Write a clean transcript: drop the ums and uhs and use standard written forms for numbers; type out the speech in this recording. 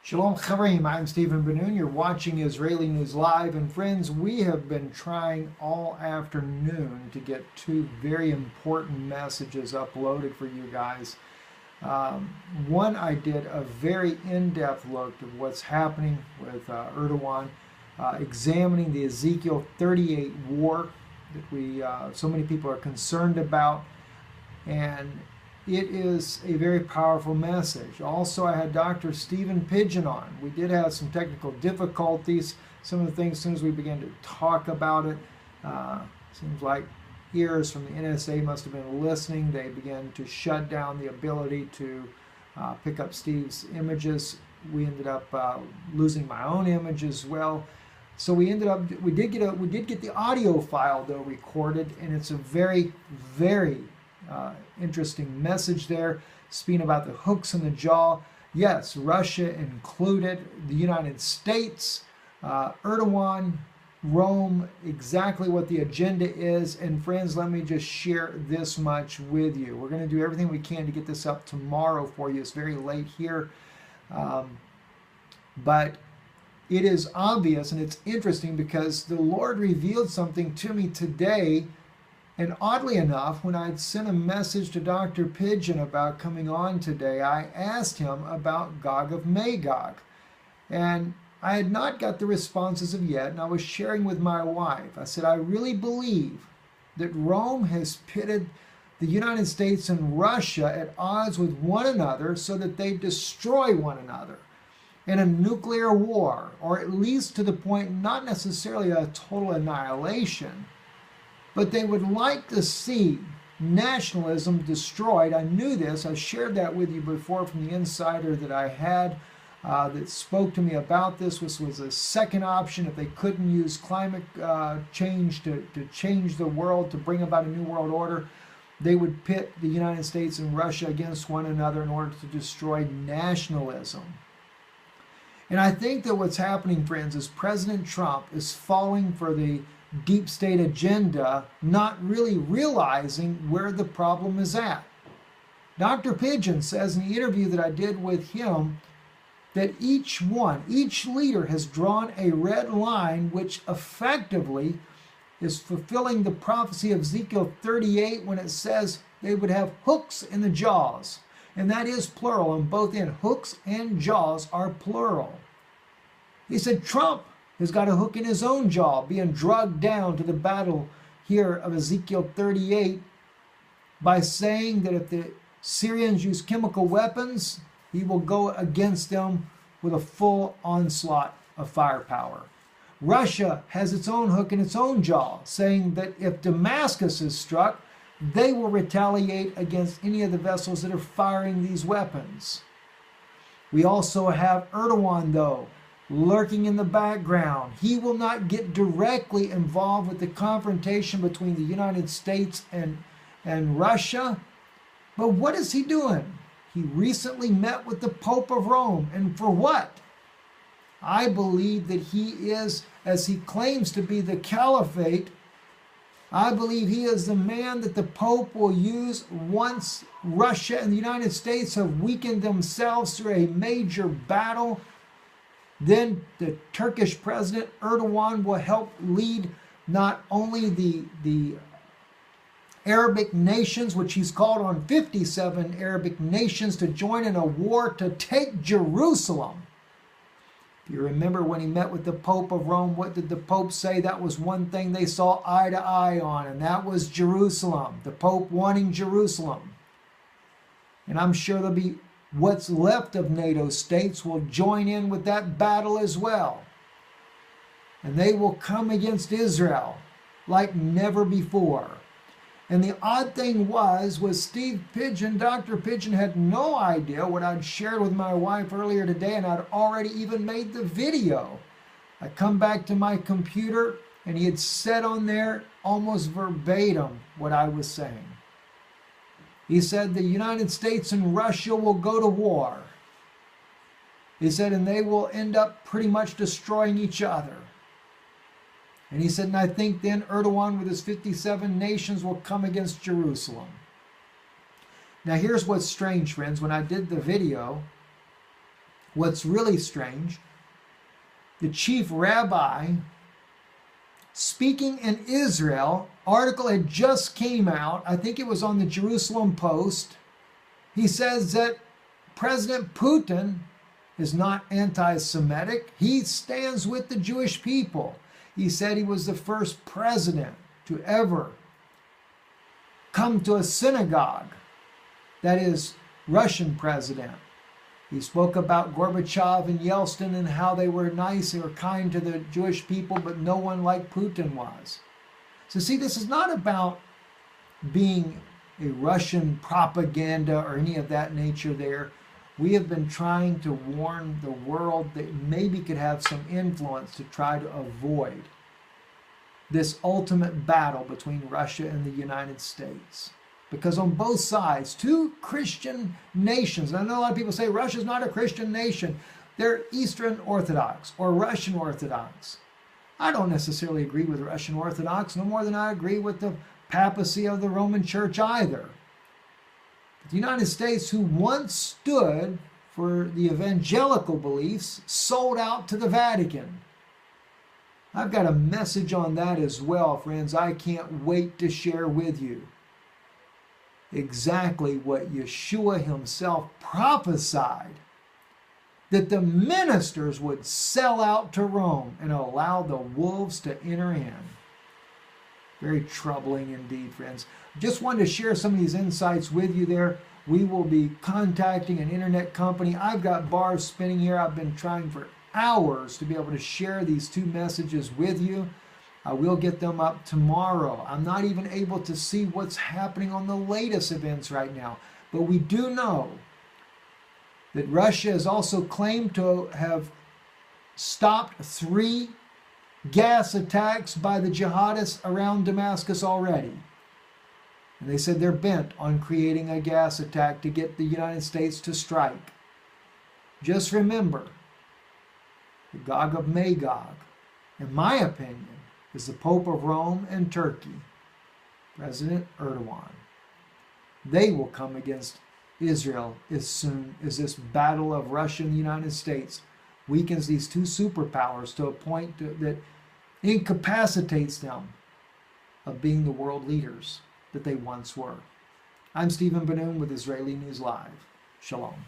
Shalom Chaverim, I'm Stephen Ben-Nun. You're watching Israeli News Live. And friends, we have been trying all afternoon to get two very important messages uploaded for you guys. One, I did a very in-depth look at what's happening with Erdogan, examining the Ezekiel 38 war that so many people are concerned about. And it is a very powerful message. Also, I had Dr. Stephen Pigeon on. We did have some technical difficulties. Some of the things, as soon as we began to talk about it, seems like ears from the NSA must have been listening. They began to shut down the ability to pick up Steve's images. We ended up losing my own image as well. So we did get the audio file though recorded, and it's a very, very interesting message there, speaking about the hooks in the jaw. Yes, Russia included, the United States, Erdogan, Rome, exactly what the agenda is. And friends, let me just share this much with you. We're going to do everything we can to get this up tomorrow for you. It's very late here. But it is obvious, and it's interesting because the Lord revealed something to me today. And oddly enough, when I'd sent a message to Dr. Pigeon about coming on today, I asked him about Gog of Magog. And I had not got the response as of yet, and I was sharing with my wife. I said, I really believe that Rome has pitted the United States and Russia at odds with one another so that they destroy one another in a nuclear war, or at least to the point, not necessarily a total annihilation, but they would like to see nationalism destroyed. I knew this. I shared that with you before from the insider that I had that spoke to me about this. This was a second option if they couldn't use climate change to change the world, to bring about a new world order. They would pit the United States and Russia against one another in order to destroy nationalism. And I think that what's happening, friends, is President Trump is falling for the deep state agenda, not really realizing where the problem is at. Dr. Pigeon says in the interview that I did with him that each leader has drawn a red line, which effectively is fulfilling the prophecy of Ezekiel 38 when it says they would have hooks in the jaws. And that is plural on both ends. Hooks and jaws are plural. He said Trump has got a hook in his own jaw, being drugged down to the battle here of Ezekiel 38 by saying that if the Syrians use chemical weapons, he will go against them with a full onslaught of firepower. Russia has its own hook in its own jaw, saying that if Damascus is struck, they will retaliate against any of the vessels that are firing these weapons. We also have Erdogan, though, lurking in the background. He will not get directly involved with the confrontation between the United States and Russia. But what is he doing? He recently met with the Pope of Rome. And for what? I believe that he is, as he claims to be the caliphate, I believe he is the man that the Pope will use once Russia and the United States have weakened themselves through a major battle. Then the Turkish president Erdogan will help lead not only the Arabic nations, which he's called on 57 Arabic nations to join in a war to take Jerusalem. If you remember when he met with the Pope of Rome, what did the Pope say? That was one thing they saw eye to eye on, and that was Jerusalem. The Pope wanting Jerusalem. And I'm sure there'll be what's left of NATO states will join in with that battle as well. And they will come against Israel like never before. And the odd thing was Steve Pigeon, Dr. Pigeon, had no idea what I'd shared with my wife earlier today, and I'd already even made the video. I come back to my computer, and he had said on there almost verbatim what I was saying. He said the United States and Russia will go to war. He said, and they will end up pretty much destroying each other. And he said, and I think then Erdogan with his 57 nations will come against Jerusalem. Now here's what's strange, friends. When I did the video, What's really strange, the chief rabbi speaking in Israel, article had just came out, I think it was on the Jerusalem Post. He says that President Putin is not anti-Semitic. He stands with the Jewish people. He said he was the first president to ever come to a synagogue, that is, Russian president. He spoke about Gorbachev and Yeltsin and how they were nice, they were kind to the Jewish people, but no one like Putin was. So see, this is not about being a Russian propaganda or any of that nature there. We have been trying to warn the world that maybe could have some influence to try to avoid this ultimate battle between Russia and the United States. Because on both sides, two Christian nations, and I know a lot of people say Russia's not a Christian nation, they're Eastern Orthodox or Russian Orthodox. I don't necessarily agree with Russian Orthodox, no more than I agree with the papacy of the Roman Church either. But the United States, who once stood for the evangelical beliefs, sold out to the Vatican. I've got a message on that as well, friends. I can't wait to share with you exactly what Yeshua himself prophesied, that the ministers would sell out to Rome and allow the wolves to enter in. Very troubling indeed, friends. Just wanted to share some of these insights with you there. We will be contacting an internet company. I've got bars spinning here. I've been trying for hours to be able to share these two messages with you. I will get them up tomorrow. I'm not even able to see what's happening on the latest events right now. But we do know that Russia has also claimed to have stopped 3 gas attacks by the jihadists around Damascus already. And they said they're bent on creating a gas attack to get the United States to strike. Just remember, the Gog of Magog, in my opinion, is the Pope of Rome and Turkey, President Erdogan. They will come against Israel as soon as this battle of Russia and the United States weakens these two superpowers to a point that incapacitates them of being the world leaders that they once were. I'm Stephen Ben-Nun with Israeli News Live. Shalom.